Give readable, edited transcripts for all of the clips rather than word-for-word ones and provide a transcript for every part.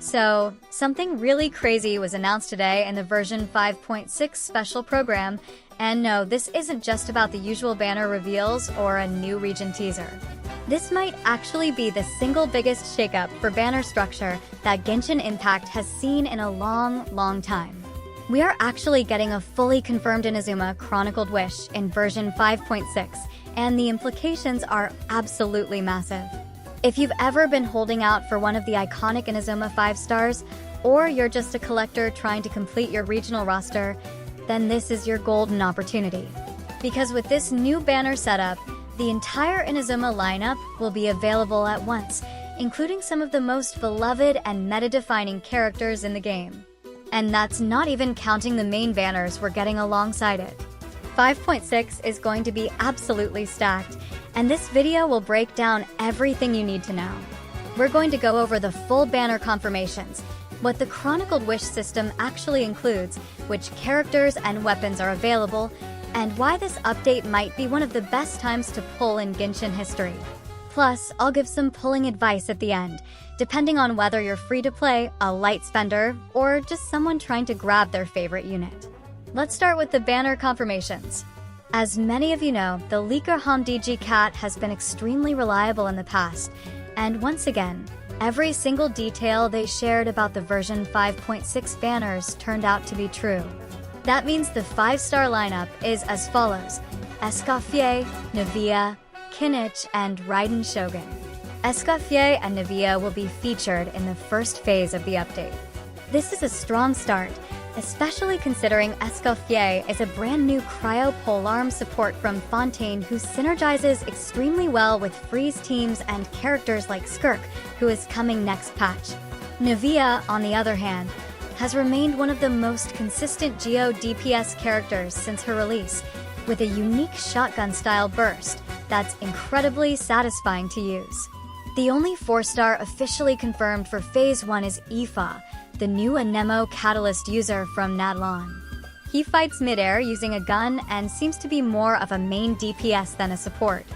So, something really crazy was announced today in the version 5.6 special program, and no, this isn't just about the usual banner reveals or a new region teaser. This might actually be the single biggest shakeup for banner structure that Genshin Impact has seen in a long time. We are actually getting a fully confirmed Inazuma Chronicled Wish in version 5.6, and the implications are absolutely massive. If you've ever been holding out for one of the iconic Inazuma 5 stars, or you're just a collector trying to complete your regional roster, then this is your golden opportunity. Because with this new banner setup, the entire Inazuma lineup will be available at once, including some of the most beloved and meta-defining characters in the game. And that's not even counting the main banners we're getting alongside it. 5.6 is going to be absolutely stacked, and this video will break down everything you need to know. We're going to go over the full banner confirmations, what the Chronicled Wish system actually includes, which characters and weapons are available, and why this update might be one of the best times to pull in Genshin history. Plus, I'll give some pulling advice at the end, depending on whether you're free to play, a light spender, or just someone trying to grab their favorite unit. Let's start with the banner confirmations. As many of you know, the leaker HomDG Cat has been extremely reliable in the past, and once again, every single detail they shared about the version 5.6 banners turned out to be true. That means the 5-star lineup is as follows: Escoffier, Navia, Kinich, and Raiden Shogun. Escoffier and Navia will be featured in the first phase of the update. This is a strong start, especially considering Escoffier is a brand new cryo polearm support from Fontaine who synergizes extremely well with freeze teams and characters like Skirk, who is coming next patch. Navia, on the other hand, has remained one of the most consistent Geo DPS characters since her release, with a unique shotgun-style burst that's incredibly satisfying to use. The only 4-star officially confirmed for Phase 1 is Aoife, the new Anemo Catalyst user from Nadlon. He fights mid-air using a gun and seems to be more of a main DPS than a support.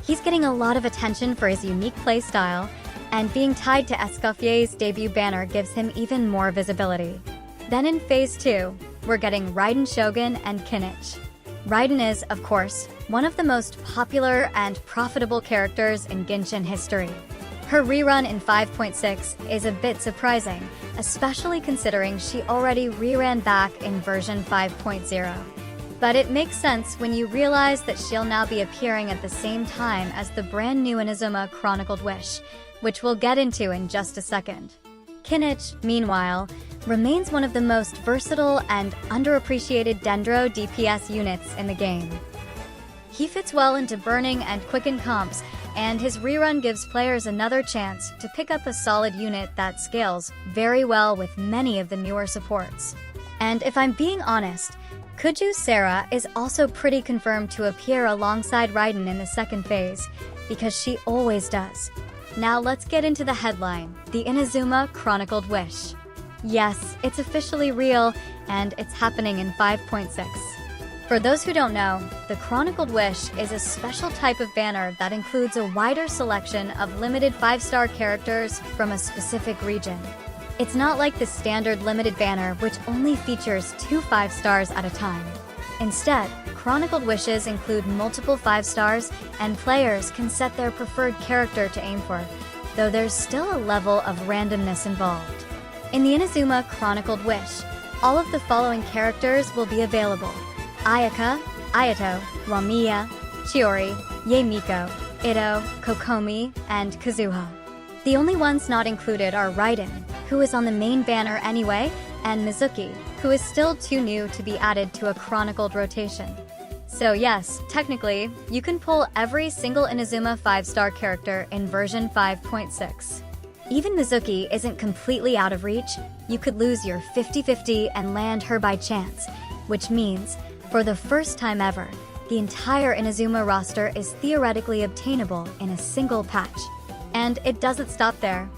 He's getting a lot of attention for his unique playstyle, and being tied to Escoffier's debut banner gives him even more visibility. Then in Phase 2, we're getting Raiden Shogun and Kinich. Raiden is, of course, one of the most popular and profitable characters in Genshin history. Her rerun in 5.6 is a bit surprising, especially considering she already reran back in version 5.0. But it makes sense when you realize that she'll now be appearing at the same time as the brand new Inazuma Chronicled Wish, which we'll get into in just a second. Kinich, meanwhile, remains one of the most versatile and underappreciated Dendro DPS units in the game. He fits well into burning and quicken comps, and his rerun gives players another chance to pick up a solid unit that scales very well with many of the newer supports. And if I'm being honest, Kuju Sarah is also pretty confirmed to appear alongside Raiden in the second phase, because she always does. Now let's get into the headline, the Inazuma Chronicled Wish. Yes, it's officially real, and it's happening in 5.6. For those who don't know, the Chronicled Wish is a special type of banner that includes a wider selection of limited 5-star characters from a specific region. It's not like the standard limited banner, which only features 2 5 stars at a time. Instead, Chronicled Wishes include multiple 5 stars, and players can set their preferred character to aim for, though there's still a level of randomness involved. In the Inazuma Chronicled Wish, all of the following characters will be available: Ayaka, Ayato, Wamiya, Chiori, Yaemiko, Ito, Kokomi, and Kazuha. The only ones not included are Raiden, who is on the main banner anyway, and Mizuki, who is still too new to be added to a chronicled rotation. So yes, technically, you can pull every single Inazuma 5-star character in version 5.6. Even Mizuki isn't completely out of reach. You could lose your 50-50 and land her by chance, which means, for the first time ever, the entire Inazuma roster is theoretically obtainable in a single patch. And it doesn't stop there.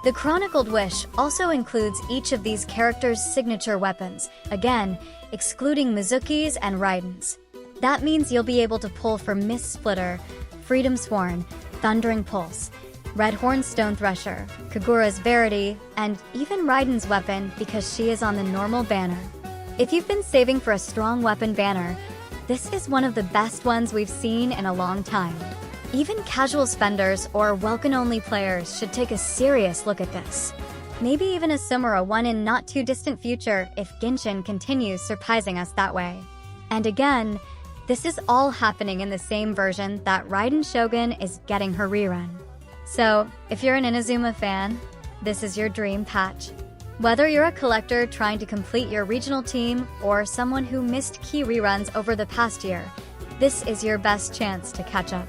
The Chronicled Wish also includes each of these characters' signature weapons, again, excluding Mizuki's and Raiden's. That means you'll be able to pull for Mist Splitter, Freedom Sworn, Thundering Pulse, Redhorn's Stone Thresher, Kagura's Verity, and even Raiden's weapon because she is on the normal banner. If you've been saving for a strong weapon banner, this is one of the best ones we've seen in a long time. Even casual spenders or Welkin-only players should take a serious look at this. Maybe even a Sumera one in not too distant future if Genshin continues surprising us that way. And again, this is all happening in the same version that Raiden Shogun is getting her rerun. So, if you're an Inazuma fan, this is your dream patch. Whether you're a collector trying to complete your regional team or someone who missed key reruns over the past year, this is your best chance to catch up.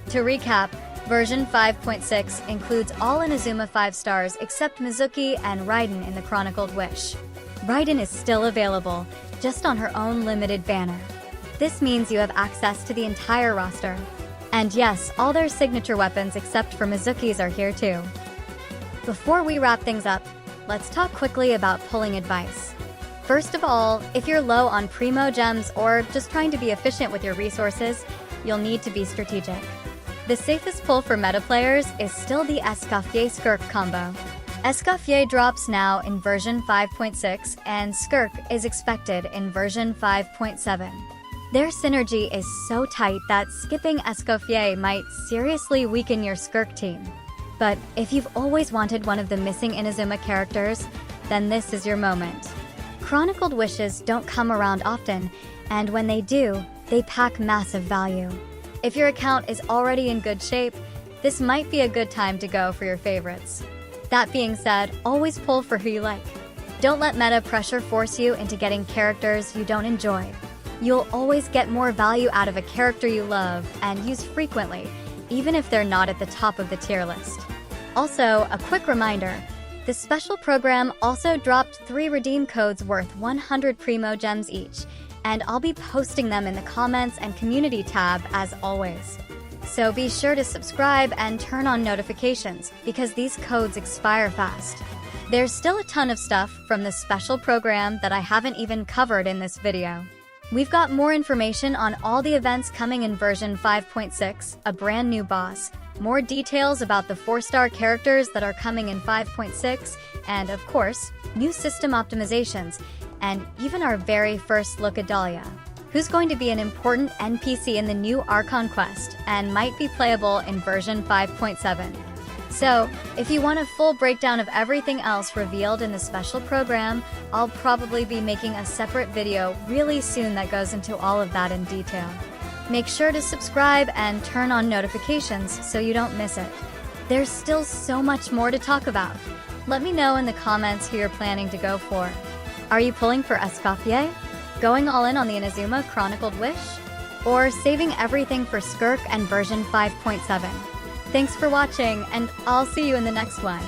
To recap, version 5.6 includes all Inazuma 5 stars except Mizuki and Raiden in the Chronicled Wish. Raiden is still available, just on her own limited banner. This means you have access to the entire roster. And yes, all their signature weapons except for Mizuki's are here too. Before we wrap things up, let's talk quickly about pulling advice. First of all, if you're low on Primogems or just trying to be efficient with your resources, you'll need to be strategic. The safest pull for meta players is still the Escoffier Skirk combo. Escoffier drops now in version 5.6 and Skirk is expected in version 5.7. Their synergy is so tight that skipping Escoffier might seriously weaken your Skirk team. But if you've always wanted one of the missing Inazuma characters, then this is your moment. Chronicled Wishes don't come around often, and when they do, they pack massive value. If your account is already in good shape, this might be a good time to go for your favorites. That being said, always pull for who you like. Don't let meta pressure force you into getting characters you don't enjoy. You'll always get more value out of a character you love and use frequently, even if they're not at the top of the tier list. Also, a quick reminder, the special program also dropped 3 redeem codes worth 100 Primogems each, and I'll be posting them in the comments and community tab as always. So be sure to subscribe and turn on notifications because these codes expire fast. There's still a ton of stuff from the special program that I haven't even covered in this video. We've got more information on all the events coming in version 5.6, a brand new boss, more details about the 4-star characters that are coming in 5.6, and of course, new system optimizations, and even our very first look at Dahlia, who's going to be an important NPC in the new Archon quest and might be playable in version 5.7. So, if you want a full breakdown of everything else revealed in the special program, I'll probably be making a separate video really soon that goes into all of that in detail. Make sure to subscribe and turn on notifications so you don't miss it. There's still so much more to talk about. Let me know in the comments who you're planning to go for. Are you pulling for Escoffier? Going all in on the Inazuma Chronicled Wish? Or saving everything for Skirk and version 5.7? Thanks for watching, and I'll see you in the next one.